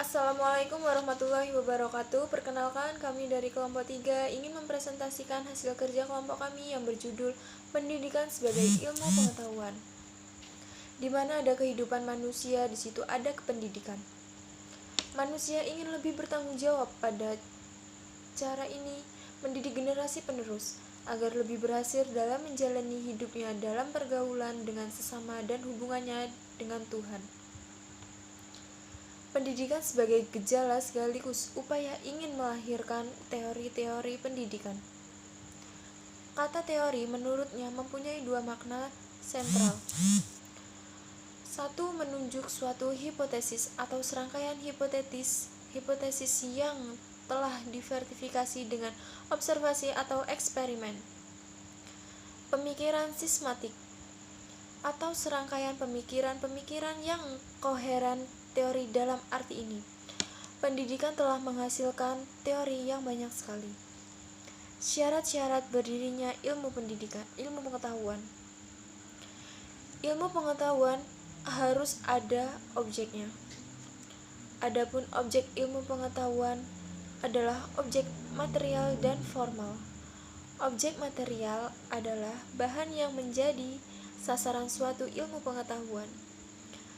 Assalamualaikum warahmatullahi wabarakatuh. Perkenalkan, kami dari kelompok 3 ingin mempresentasikan hasil kerja kelompok kami yang berjudul Pendidikan sebagai Ilmu Pengetahuan. Di mana ada kehidupan manusia, di situ ada kependidikan. Manusia ingin lebih bertanggung jawab. Pada cara ini mendidik generasi penerus agar lebih berhasil dalam menjalani hidupnya dalam pergaulan dengan sesama dan hubungannya dengan Tuhan. Pendidikan sebagai gejala sekaligus upaya ingin melahirkan teori-teori pendidikan. Kata teori menurutnya mempunyai dua makna sentral. Satu, menunjuk suatu hipotesis atau serangkaian hipotesis yang telah diverifikasi dengan observasi atau eksperimen. Pemikiran sistematik atau serangkaian pemikiran-pemikiran yang koheren. Teori dalam arti ini, pendidikan telah menghasilkan teori yang banyak sekali. Syarat-syarat berdirinya ilmu pendidikan, ilmu pengetahuan. Ilmu pengetahuan harus ada objeknya. Adapun objek ilmu pengetahuan adalah objek material dan formal. Objek material adalah bahan yang menjadi sasaran suatu ilmu pengetahuan.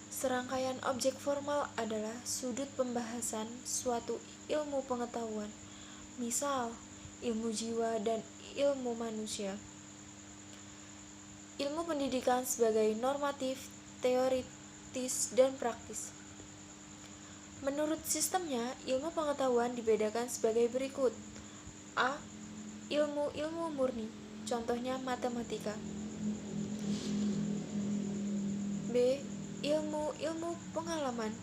Serangkaian objek formal adalah sudut pembahasan suatu ilmu pengetahuan, misal ilmu jiwa dan ilmu manusia. Ilmu pendidikan sebagai normatif, teoritis, dan praktis. Menurut sistemnya, ilmu pengetahuan dibedakan sebagai berikut. A. Ilmu-ilmu murni, contohnya matematika. B. Ilmu pengalaman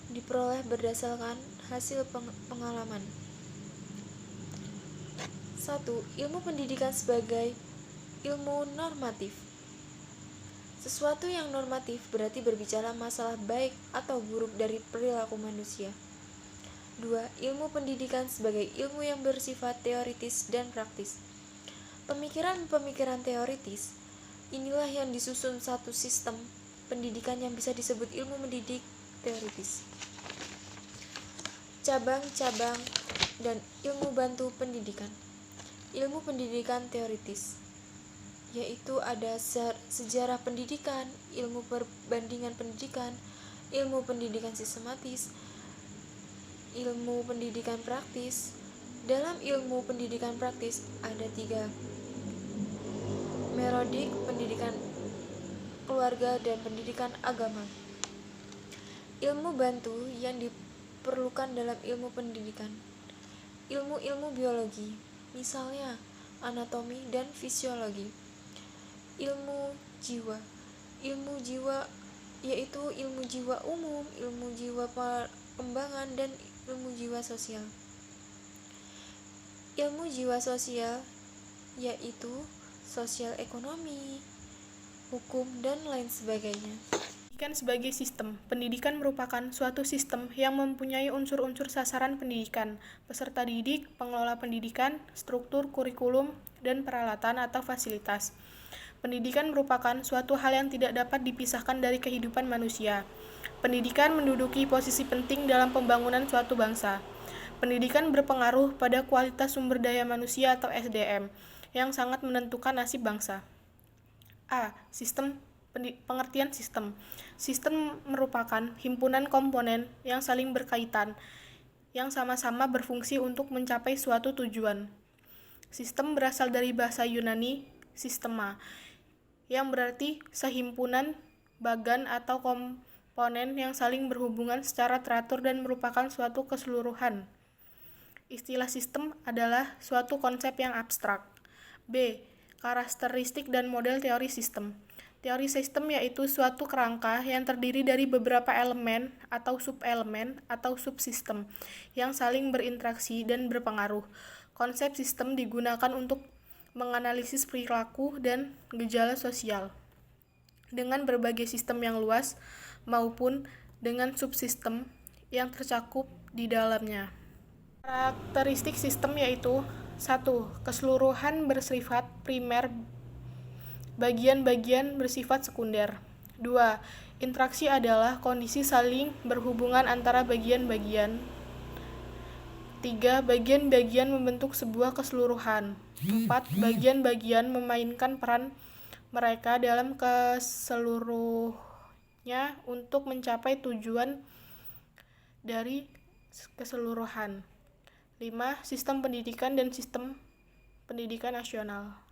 diperoleh berdasarkan hasil pengalaman. 1. Ilmu pendidikan sebagai ilmu normatif. Sesuatu yang normatif berarti berbicara masalah baik atau buruk dari perilaku manusia. 2. Ilmu pendidikan sebagai ilmu yang bersifat teoritis dan praktis. Pemikiran-pemikiran teoritis inilah yang disusun satu sistem pendidikan yang bisa disebut ilmu mendidik teoritis. Cabang-cabang dan ilmu bantu pendidikan. Ilmu pendidikan teoritis yaitu ada sejarah pendidikan, ilmu perbandingan pendidikan, ilmu pendidikan sistematis, ilmu pendidikan praktis. Dalam ilmu pendidikan praktis ada 3: metodik pendidikan keluarga dan pendidikan agama. Ilmu bantu yang diperlukan dalam ilmu pendidikan. Ilmu-ilmu biologi, misalnya anatomi dan fisiologi. Ilmu jiwa. Ilmu jiwa yaitu ilmu jiwa umum, ilmu jiwa perkembangan, dan ilmu jiwa sosial. Ilmu jiwa sosial yaitu sosial ekonomi, hukum, dan lain sebagainya. Pendidikan sebagai sistem. Pendidikan merupakan suatu sistem yang mempunyai unsur-unsur sasaran pendidikan, peserta didik, pengelola pendidikan, struktur kurikulum, dan peralatan atau fasilitas. Pendidikan merupakan suatu hal yang tidak dapat dipisahkan dari kehidupan manusia. Pendidikan menduduki posisi penting dalam pembangunan suatu bangsa. Pendidikan berpengaruh pada kualitas sumber daya manusia atau SDM, yang sangat menentukan nasib bangsa. A. Pengertian sistem. Sistem merupakan himpunan komponen yang saling berkaitan, yang sama-sama berfungsi untuk mencapai suatu tujuan. Sistem berasal dari bahasa Yunani sistema, yang berarti sehimpunan bagan atau komponen yang saling berhubungan secara teratur dan merupakan suatu keseluruhan. Istilah sistem adalah suatu konsep yang abstrak. B. Karakteristik dan model teori sistem. Teori sistem yaitu suatu kerangka yang terdiri dari beberapa elemen atau subelemen atau subsistem yang saling berinteraksi dan berpengaruh. Konsep sistem digunakan untuk menganalisis perilaku dan gejala sosial dengan berbagai sistem yang luas maupun dengan subsistem yang tercakup di dalamnya. Karakteristik sistem yaitu 1. Keseluruhan bersifat primer, bagian-bagian bersifat sekunder. 2. Interaksi adalah kondisi saling berhubungan antara bagian-bagian. 3. Bagian-bagian membentuk sebuah keseluruhan. 4. Bagian-bagian memainkan peran mereka dalam keseluruhnya untuk mencapai tujuan dari keseluruhan. 5. Sistem pendidikan dan sistem pendidikan nasional.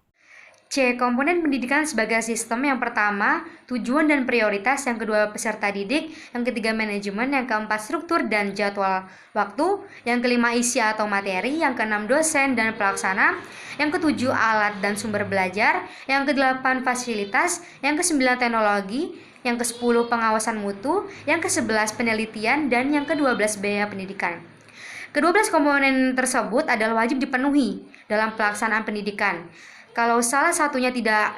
C. Komponen pendidikan sebagai sistem. Yang pertama, tujuan dan prioritas. Yang kedua, peserta didik. Yang ketiga, manajemen. Yang keempat, struktur dan jadwal waktu. Yang kelima, isi atau materi. Yang keenam, dosen dan pelaksana. Yang ketujuh, alat dan sumber belajar. Yang kedelapan, fasilitas. Yang kesembilan, teknologi. Yang kesepuluh, pengawasan mutu. Yang kesebelas, penelitian. Dan yang kedua-belas, biaya pendidikan. Kedua-belas komponen tersebut adalah wajib dipenuhi dalam pelaksanaan pendidikan. Kalau salah satunya tidak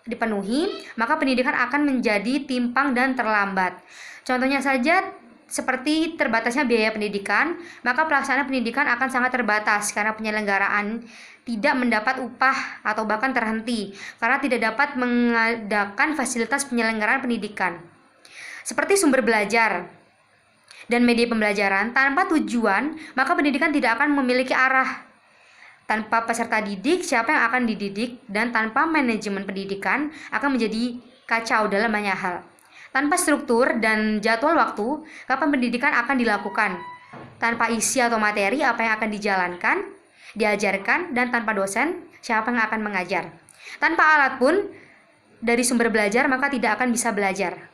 dipenuhi, maka pendidikan akan menjadi timpang dan terlambat. Contohnya saja seperti terbatasnya biaya pendidikan, maka pelaksanaan pendidikan akan sangat terbatas karena penyelenggaraan tidak mendapat upah atau bahkan terhenti karena tidak dapat mengadakan fasilitas penyelenggaraan pendidikan. Seperti sumber belajar dan media pembelajaran, tanpa tujuan, maka pendidikan tidak akan memiliki arah. Tanpa peserta didik, siapa yang akan dididik? Dan tanpa manajemen pendidikan, akan menjadi kacau dalam banyak hal. Tanpa struktur dan jadwal waktu, kapan pendidikan akan dilakukan? Tanpa isi atau materi, apa yang akan dijalankan, diajarkan, dan tanpa dosen, siapa yang akan mengajar? Tanpa alat pun, dari sumber belajar, maka tidak akan bisa belajar.